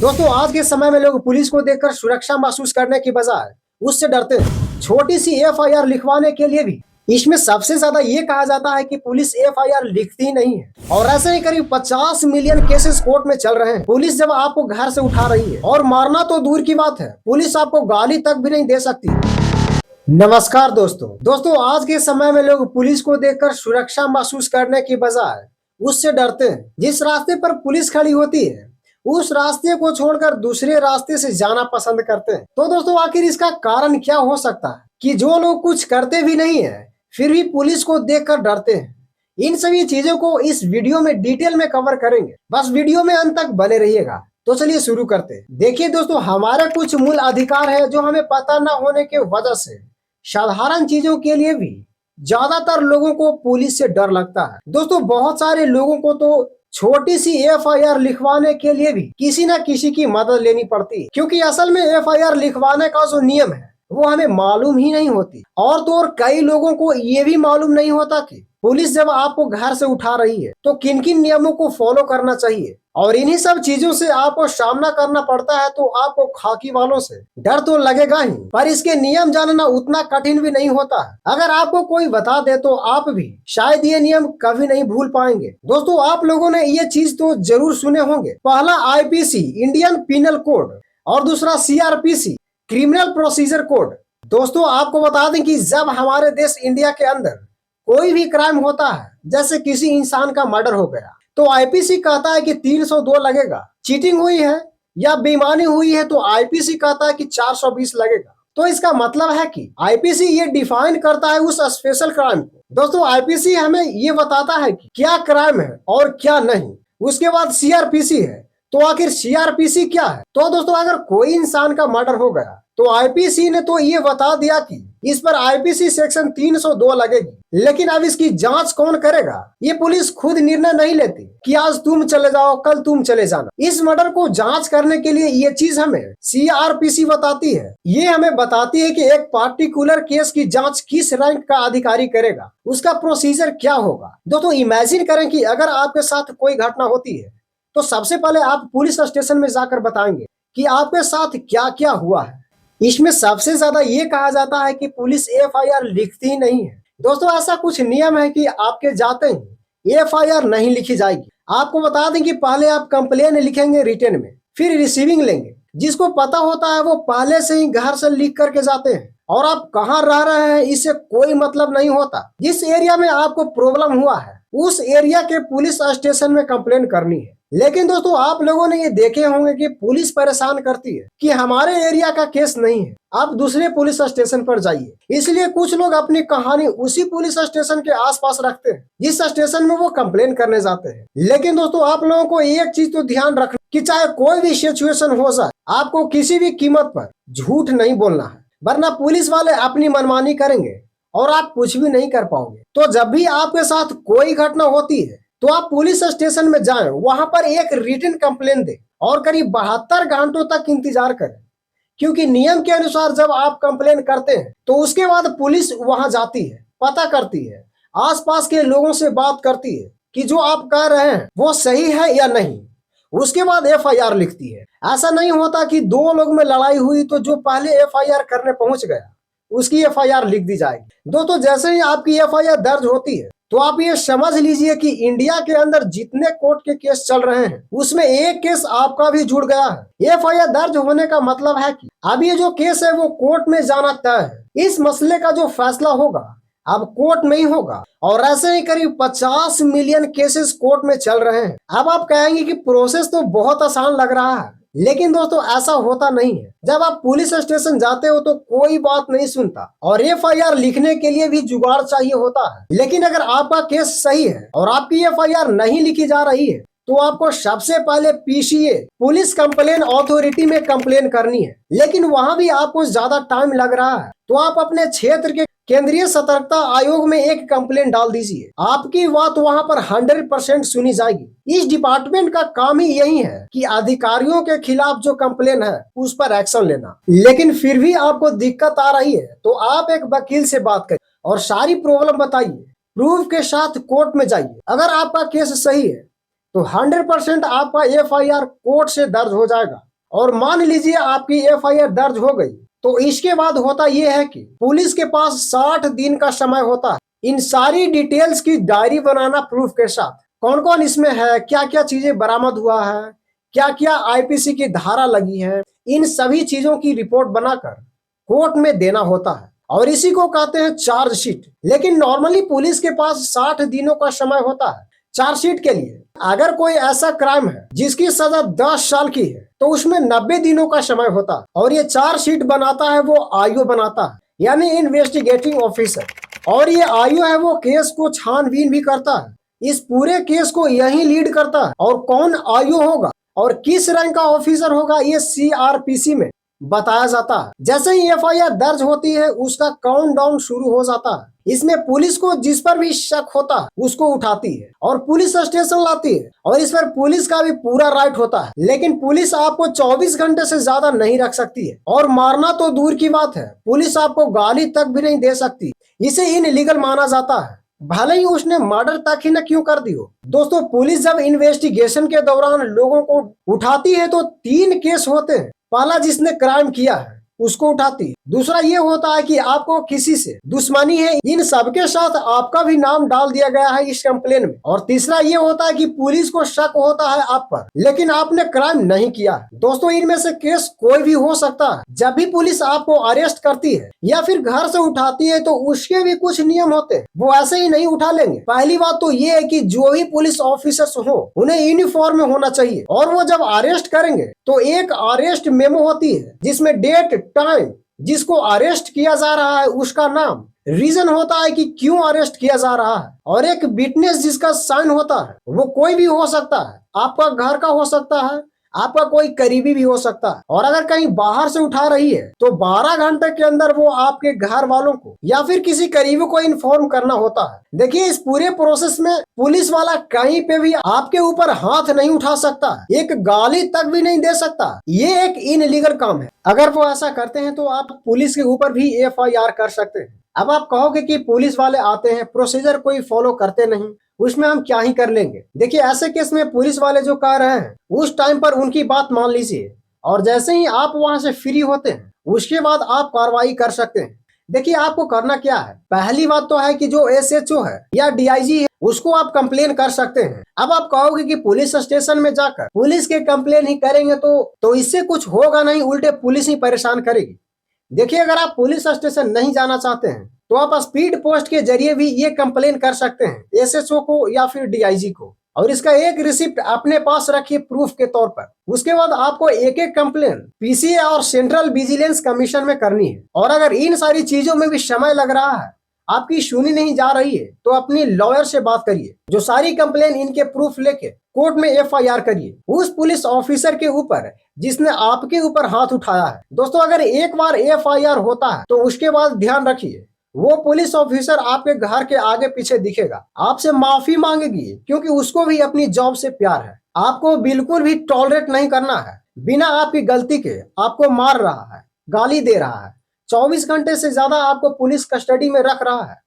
दोस्तों आज के समय में लोग पुलिस को देखकर सुरक्षा महसूस करने की बजाय उससे डरते हैं। छोटी सी एफआईआर लिखवाने के लिए भी इसमें सबसे ज्यादा ये कहा जाता है कि पुलिस एफआईआर लिखती नहीं है। और ऐसे ही करीब 50 मिलियन केसेस कोर्ट में चल रहे हैं। पुलिस जब आपको घर से उठा रही है और मारना तो दूर की बात है, पुलिस आपको गाली तक भी नहीं दे सकती। नमस्कार दोस्तों आज के समय में लोग पुलिस को देखकर सुरक्षा महसूस करने की बजाय उससे डरते हैं। जिस रास्ते पर पुलिस खड़ी होती है उस रास्ते को छोड़कर दूसरे रास्ते से जाना पसंद करते हैं। तो दोस्तों आखिर इसका कारण क्या हो सकता है कि जो लोग कुछ करते भी नहीं है फिर भी पुलिस को देखकर डरते हैं? इन सभी चीजों को इस वीडियो में डिटेल में कवर करेंगे, बस वीडियो में अंत तक बने रहिएगा। तो चलिए शुरू करते हैं। देखिए दोस्तों, हमारे कुछ मूल अधिकार है जो हमें पता न होने के वजह से साधारण चीजों के लिए भी ज्यादातर लोगों को पुलिस से डर लगता है। दोस्तों बहुत सारे लोगों को तो छोटी सी एफआईआर लिखवाने के लिए भी किसी न किसी की मदद लेनी पड़ती है, क्योंकि असल में एफआईआर लिखवाने का जो नियम है वो हमें मालूम ही नहीं होती। और तो और कई लोगों को ये भी मालूम नहीं होता कि पुलिस जब आपको घर से उठा रही है तो किन किन नियमों को फॉलो करना चाहिए। और इन्हीं सब चीजों से आपको सामना करना पड़ता है तो आपको खाकी वालों से डर तो लगेगा ही, पर इसके नियम जानना उतना कठिन भी नहीं होता है। अगर आपको कोई बता दे तो आप भी शायद ये नियम कभी नहीं भूल पाएंगे। दोस्तों आप लोगों ने ये चीज तो जरूर सुने होंगे। पहला आईपीसी इंडियन पिनल कोड और दूसरा सीआरपीसी क्रिमिनल प्रोसीजर कोड। दोस्तों आपको बता दें कि जब हमारे देश इंडिया के अंदर कोई भी क्राइम होता है, जैसे किसी इंसान का मर्डर हो गया, तो आईपीसी कहता है कि 302 लगेगा। चीटिंग हुई है या बेईमानी हुई है तो आईपीसी कहता है कि 420 लगेगा। तो इसका मतलब है कि आईपीसी ये डिफाइन करता है उस स्पेशल क्राइम को। दोस्तों आईपीसी हमें ये बताता है कि क्या क्राइम है और क्या नहीं। उसके बाद सीआरपीसी है, तो आखिर सीआरपीसी क्या है? तो दोस्तों अगर कोई इंसान का मर्डर हो गया तो आईपीसी ने तो ये बता दिया कि इस पर आईपीसी सेक्शन 302 लगेगी। लेकिन अब इसकी जांच कौन करेगा? ये पुलिस खुद निर्णय नहीं लेती कि आज तुम चले जाओ कल तुम चले जाना। इस मर्डर को जांच करने के लिए ये चीज हमें सीआरपीसी बताती है। ये हमें बताती है कि एक पार्टिकुलर केस की जांच किस रैंक का अधिकारी करेगा, उसका प्रोसीजर क्या होगा। दोस्तों इमेजिन करें कि अगर आपके साथ कोई घटना होती है तो सबसे पहले आप पुलिस स्टेशन में जाकर बताएंगे कि आपके साथ क्या क्या हुआ है। इसमें सबसे ज्यादा ये कहा जाता है कि पुलिस एफआईआर लिखती ही नहीं है। दोस्तों ऐसा कुछ नियम है कि आपके जाते ही एफआईआर नहीं लिखी जाएगी। आपको बता दें कि पहले आप कंप्लेन लिखेंगे रिटन में, फिर रिसीविंग लेंगे। जिसको पता होता है वो पहले से ही घर से लिख करके जाते हैं और आप कहाँ रह रहे हैं इससे कोई मतलब नहीं होता। जिस एरिया में आपको प्रॉब्लम हुआ है उस एरिया के पुलिस स्टेशन में कंप्लेन करनी है। लेकिन दोस्तों आप लोगों ने ये देखे होंगे कि पुलिस परेशान करती है कि हमारे एरिया का केस नहीं है, आप दूसरे पुलिस स्टेशन पर जाइए। इसलिए कुछ लोग अपनी कहानी उसी पुलिस स्टेशन के आसपास रखते हैं जिस स्टेशन में वो कंप्लेन करने जाते हैं। लेकिन दोस्तों आप लोगों को एक चीज तो ध्यान रखना कि चाहे कोई भी सिचुएशन हो जाए, आपको किसी भी कीमत पर झूठ नहीं बोलना है, वरना पुलिस वाले अपनी मनमानी करेंगे और आप कुछ भी नहीं कर पाओगे। तो जब भी आपके साथ कोई घटना होती है तो आप पुलिस स्टेशन में जाएं, वहां पर एक रिटन कंप्लेन दें और करीब 72 घंटों तक इंतजार करें। क्योंकि नियम के अनुसार जब आप कंप्लेन करते हैं तो उसके बाद पुलिस वहां जाती है, पता करती है, आसपास के लोगों से बात करती है कि जो आप कह रहे हैं वो सही है या नहीं। उसके बाद एफआईआर लिखती है। ऐसा नहीं होता कि दो लोग में लड़ाई हुई तो जो पहले एफआईआर करने पहुंच गया उसकी एफआईआर लिख दी जाएगी। दोस्तों जैसे ही आपकी एफआईआर दर्ज होती है तो आप ये समझ लीजिए कि इंडिया के अंदर जितने कोर्ट के केस चल रहे हैं उसमें एक केस आपका भी जुड़ गया है। एफआईआर दर्ज होने का मतलब है कि अब ये जो केस है वो कोर्ट में जाना तय है। इस मसले का जो फैसला होगा अब कोर्ट में ही होगा। और ऐसे ही करीब 50 मिलियन केसेस कोर्ट में चल रहे हैं। अब आप कहेंगे कि प्रोसेस तो बहुत आसान लग रहा है, लेकिन दोस्तों ऐसा होता नहीं है। जब आप पुलिस स्टेशन जाते हो तो कोई बात नहीं सुनता और एफआईआर लिखने के लिए भी जुगाड़ चाहिए होता है। लेकिन अगर आपका केस सही है और आपकी एफआईआर नहीं लिखी जा रही है तो आपको सबसे पहले पीसीए पुलिस कंप्लेन अथॉरिटी में कंप्लेन करनी है। लेकिन वहां भी आपको ज्यादा टाइम लग रहा है तो आप अपने क्षेत्र के केंद्रीय सतर्कता आयोग में एक कंप्लेन डाल दीजिए। आपकी बात वहां पर 100% सुनी जाएगी। इस डिपार्टमेंट का काम ही यही है कि अधिकारियों के खिलाफ जो कंप्लेन है उस पर एक्शन लेना। लेकिन फिर भी आपको दिक्कत आ रही है तो आप एक वकील से बात करिए और सारी प्रॉब्लम बताइए, प्रूफ के साथ कोर्ट में जाइए। अगर आपका केस सही है तो 100% आपका एफआईआर कोर्ट से दर्ज हो जाएगा और मान लीजिए आपकी एफआईआर दर्ज हो गई, तो इसके बाद होता यह है कि पुलिस के पास 60 दिन का समय होता है इन सारी डिटेल्स की डायरी बनाना प्रूफ के साथ। कौन कौन इसमें है, क्या क्या चीजें बरामद हुआ है, क्या क्या आईपीसी की धारा लगी है, इन सभी चीजों की रिपोर्ट बनाकर कोर्ट में देना होता है और इसी को कहते हैं चार्जशीट। लेकिन नॉर्मली पुलिस के पास 60 दिनों का समय होता है चार्जशीट के लिए। अगर कोई ऐसा क्राइम है जिसकी सजा 10 साल की है तो उसमें 90 दिनों का समय होता है और ये चार्जशीट बनाता है वो आईओ बनाता है, यानी इन्वेस्टिगेटिंग ऑफिसर। और ये आईओ है वो केस को छानबीन भी करता है, इस पूरे केस को यही लीड करता है। और कौन आईओ होगा और किस रैंक का ऑफिसर होगा ये सीआरपीसी में बताया जाता है। जैसे ही एफआईआर दर्ज होती है उसका काउंटडाउन शुरू हो जाता है। इसमें पुलिस को जिस पर भी शक होता है उसको उठाती है और पुलिस स्टेशन लाती है और इस पर पुलिस का भी पूरा राइट होता है। लेकिन पुलिस आपको 24 घंटे से ज्यादा नहीं रख सकती है और मारना तो दूर की बात है, पुलिस आपको गाली तक भी नहीं दे सकती। इसे इनलीगल माना जाता है, भले ही उसने मर्डर तक ही न क्यों कर दी हो। दोस्तों पुलिस जब इन्वेस्टिगेशन के दौरान लोगों को उठाती है तो 3 केस होते हैं। पहला जिसने क्राइम किया है उसको उठाती है, दूसरा ये होता है कि आपको किसी से दुश्मनी है, इन सबके साथ आपका भी नाम डाल दिया गया है इस कंप्लेन में, और तीसरा ये होता है कि पुलिस को शक होता है आप पर लेकिन आपने क्राइम नहीं किया है। दोस्तों इनमें से केस कोई भी हो सकता है। जब भी पुलिस आपको अरेस्ट करती है या फिर घर से उठाती है तो उसके भी कुछ नियम होते हैं, वो ऐसे ही नहीं उठा लेंगे। पहली बात तो ये है कि जो भी पुलिस ऑफिसर्स हो उन्हें यूनिफॉर्म में होना चाहिए और वो जब अरेस्ट करेंगे तो एक अरेस्ट मेमो होती है जिसमें डेट, टाइम, जिसको अरेस्ट किया जा रहा है उसका नाम, रीजन होता है कि क्यों अरेस्ट किया जा रहा है, और एक विटनेस जिसका साइन होता है। वो कोई भी हो सकता है, आपका घर का हो सकता है, आपका कोई करीबी भी हो सकता है। और अगर कहीं बाहर से उठा रही है तो 12 घंटे के अंदर वो आपके घर वालों को या फिर किसी करीबी को इन्फॉर्म करना होता है। देखिए इस पूरे प्रोसेस में पुलिस वाला कहीं पे भी आपके ऊपर हाथ नहीं उठा सकता, एक गाली तक भी नहीं दे सकता। ये एक इनलीगल काम है। अगर वो ऐसा करते हैं तो आप पुलिस के ऊपर भी एफआईआर कर सकते हैं। अब आप कहोगे कि पुलिस वाले आते हैं, प्रोसीजर कोई फॉलो करते नहीं, उसमें हम क्या ही कर लेंगे। देखिए ऐसे केस में पुलिस वाले जो कह रहे हैं उस टाइम पर उनकी बात मान लीजिए और जैसे ही आप वहां से फ्री होते हैं उसके बाद आप कार्रवाई कर सकते हैं। देखिए आपको करना क्या है, पहली बात तो है कि जो एसएचओ है या डीआईजी है उसको आप कंप्लेन कर सकते हैं। अब आप कहोगे कि पुलिस स्टेशन में जाकर पुलिस के कंप्लेन ही करेंगे तो इससे कुछ होगा नहीं, उल्टे पुलिस ही परेशान करेगी। देखिए अगर आप पुलिस स्टेशन नहीं जाना चाहते हैं तो आप स्पीड पोस्ट के जरिए भी ये कंप्लेन कर सकते हैं एसएचओ को या फिर डीआईजी को, और इसका एक रिसिप्ट अपने पास रखिए प्रूफ के तौर पर। उसके बाद आपको एक एक कंप्लेन पीसीए और सेंट्रल विजिलेंस कमीशन में करनी है। और अगर इन सारी चीजों में भी समय लग रहा है, आपकी सुनी नहीं जा रही है, तो अपनी लॉयर से बात करिए, जो सारी कंप्लेन इनके प्रूफ लेके कोर्ट में एफआईआर करिए उस पुलिस ऑफिसर के ऊपर जिसने आपके ऊपर हाथ उठाया है। दोस्तों अगर एक बार एफआईआर होता है तो उसके बाद ध्यान रखिए वो पुलिस ऑफिसर आपके घर के आगे पीछे दिखेगा, आपसे माफी मांगेगी क्योंकि उसको भी अपनी जॉब से प्यार है। आपको बिल्कुल भी टॉलरेट नहीं करना है, बिना आपकी गलती के आपको मार रहा है, गाली दे रहा है, 24 घंटे से ज्यादा आपको पुलिस कस्टडी में रख रहा है।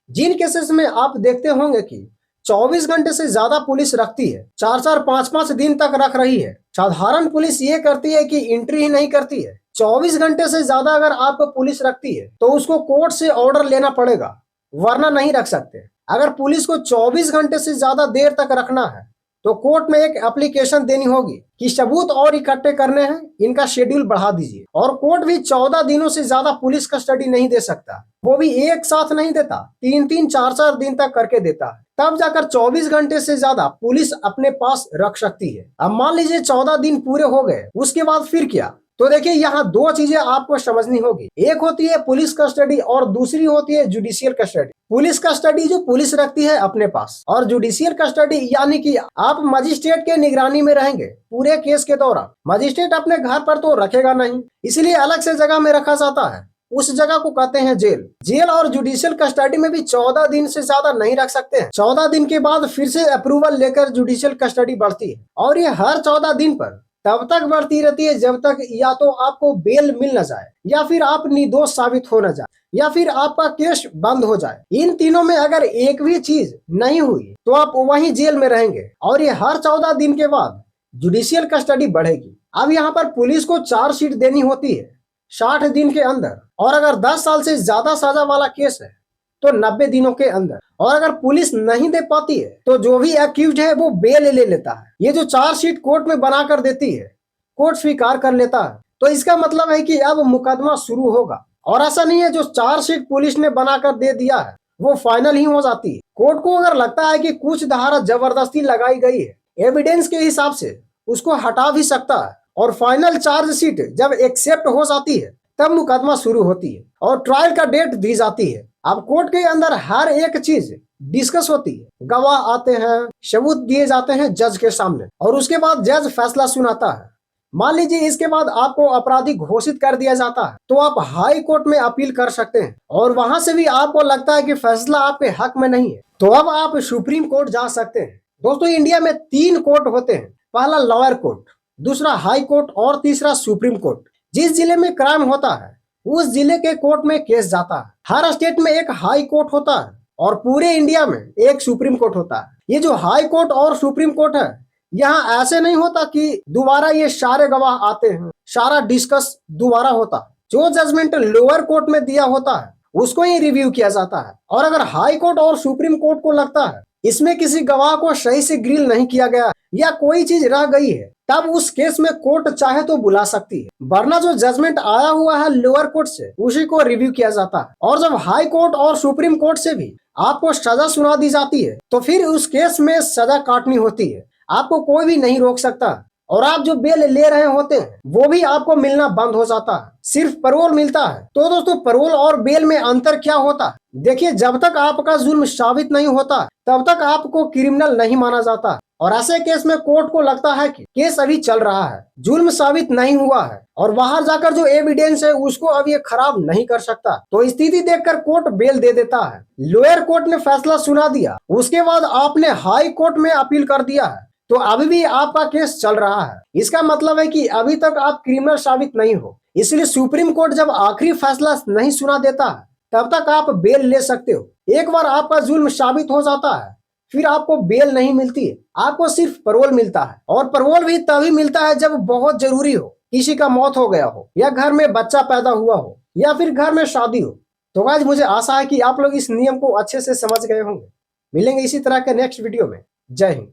जिन केसेस में आप देखते होंगे कि 24 घंटे से ज्यादा पुलिस रखती है, 4-4, 5-5 दिन तक रख रही है, साधारण पुलिस ये करती है कि एंट्री ही नहीं करती है। 24 घंटे से ज्यादा अगर आपको पुलिस रखती है तो उसको कोर्ट से ऑर्डर लेना पड़ेगा, वरना नहीं रख सकते। अगर पुलिस को 24 घंटे से ज्यादा देर तक रखना है तो कोर्ट में एक एप्लीकेशन देनी होगी कि सबूत और इकट्ठे करने हैं, इनका शेड्यूल बढ़ा दीजिए। और कोर्ट भी 14 दिनों से ज्यादा पुलिस कस्टडी नहीं दे सकता, वो भी एक साथ नहीं देता, 3-3, 4-4 दिन तक करके देता है, तब जाकर 24 घंटे से ज्यादा पुलिस अपने पास रख सकती है। अब मान लीजिए 14 दिन पूरे हो गए, उसके बाद फिर क्या? तो देखिए यहाँ 2 चीजें आपको समझनी होगी, एक होती है पुलिस कस्टडी और दूसरी होती है जुडिशियल कस्टडी। पुलिस कस्टडी जो पुलिस रखती है अपने पास, और जुडिशियल कस्टडी यानी कि आप मजिस्ट्रेट के निगरानी में रहेंगे पूरे केस के दौरान। मजिस्ट्रेट अपने घर पर तो रखेगा नहीं, इसलिए अलग से जगह में रखा जाता है, उस जगह को कहते हैं जेल। जेल और जुडिशियल कस्टडी में भी 14 दिन से ज्यादा नहीं रख सकते हैं। 14 दिन के बाद फिर से अप्रूवल लेकर जुडिशियल कस्टडी बढ़ती है और ये हर 14 दिन पर तब तक बढ़ती रहती है जब तक या तो आपको बेल मिल न जाए, या फिर आप निर्दोष साबित हो न जाए, या फिर आपका केस बंद हो जाए। इन तीनों में अगर एक भी चीज नहीं हुई तो आप वहीं जेल में रहेंगे और ये हर 14 दिन के बाद जुडिशियल कस्टडी बढ़ेगी। अब यहाँ पर पुलिस को चार्जशीट देनी होती है 60 दिन के अंदर, और अगर 10 साल से ज्यादा सजा वाला केस है तो 90 दिनों के अंदर। और अगर पुलिस नहीं दे पाती है तो जो भी एक्यूज्ड है वो बेल ले लेता है। ये जो चार्जशीट कोर्ट में बना कर देती है, कोर्ट स्वीकार कर लेता है, तो इसका मतलब है कि अब मुकदमा शुरू होगा। और ऐसा नहीं है जो चार्जशीट पुलिस ने बनाकर दे दिया है वो फाइनल ही हो जाती है। कोर्ट को अगर लगता है कि कुछ धारा जबरदस्ती लगाई गई है, एविडेंस के हिसाब से उसको हटा भी सकता है, और फाइनल चार्जशीट जब एक्सेप्ट हो जाती है तब मुकदमा शुरू होती है और ट्रायल का डेट दी जाती है। अब कोर्ट के अंदर हर एक चीज डिस्कस होती है, गवाह आते हैं, सबूत दिए जाते हैं जज के सामने, और उसके बाद जज फैसला सुनाता है। मान लीजिए इसके बाद आपको अपराधी घोषित कर दिया जाता है तो आप हाई कोर्ट में अपील कर सकते हैं, और वहां से भी आपको लगता है कि फैसला आपके हक में नहीं है तो अब आप सुप्रीम कोर्ट जा सकते हैं। दोस्तों, इंडिया में 3 कोर्ट होते हैं, पहला लोअर कोर्ट, दूसरा हाई कोर्ट और तीसरा सुप्रीम कोर्ट। जिस जिले में क्राइम होता है उस जिले के कोर्ट में केस जाता है। हर स्टेट में एक हाई कोर्ट होता है और पूरे इंडिया में एक सुप्रीम कोर्ट होता है। ये जो हाई कोर्ट और सुप्रीम कोर्ट है, यहाँ ऐसे नहीं होता कि दोबारा ये सारे गवाह आते हैं, सारा डिस्कस दोबारा होता है। जो जजमेंट लोअर कोर्ट में दिया होता है उसको ही रिव्यू किया जाता है, और अगर हाई कोर्ट और सुप्रीम कोर्ट को लगता है इसमें किसी गवाह को सही से ग्रिल नहीं किया गया या कोई चीज रह गई है, तब उस केस में कोर्ट चाहे तो बुला सकती है। वरना जो जजमेंट आया हुआ है लोअर कोर्ट से उसी को रिव्यू किया जाता है। और जब हाई कोर्ट और सुप्रीम कोर्ट से भी आपको सजा सुना दी जाती है तो फिर उस केस में सजा काटनी होती है, आपको कोई भी नहीं रोक सकता। और आप जो बेल ले रहे होते हैं वो भी आपको मिलना बंद हो जाता है, सिर्फ पैरोल मिलता है। तो दोस्तों, पैरोल और बेल में अंतर क्या होता है? देखिए, जब तक आपका जुल्म साबित नहीं होता तब तक आपको क्रिमिनल नहीं माना जाता, और ऐसे केस में कोर्ट को लगता है कि केस अभी चल रहा है, जुल्म साबित नहीं हुआ है और बाहर जाकर जो एविडेंस है उसको अब ये खराब नहीं कर सकता, तो स्थिति देखकर कोर्ट बेल दे देता है। लोअर कोर्ट ने फैसला सुना दिया, उसके बाद आपने हाई कोर्ट में अपील कर दिया है तो अभी भी आपका केस चल रहा है। इसका मतलब है कि अभी तक आप क्रिमिनल साबित नहीं हो। इसलिए सुप्रीम कोर्ट जब आखिरी फैसला नहीं सुना देता है तब तक आप बेल ले सकते हो। एक बार आपका जुल्म साबित हो जाता है फिर आपको बेल नहीं मिलती है, आपको सिर्फ पैरोल मिलता है। और पैरोल भी तभी मिलता है जब बहुत जरूरी हो, किसी का मौत हो गया हो या घर में बच्चा पैदा हुआ हो या फिर घर में शादी हो। तो गाइस, मुझे आशा है कि आप लोग इस नियम को अच्छे से समझ गए होंगे। मिलेंगे इसी तरह के नेक्स्ट वीडियो में। जय हिंद।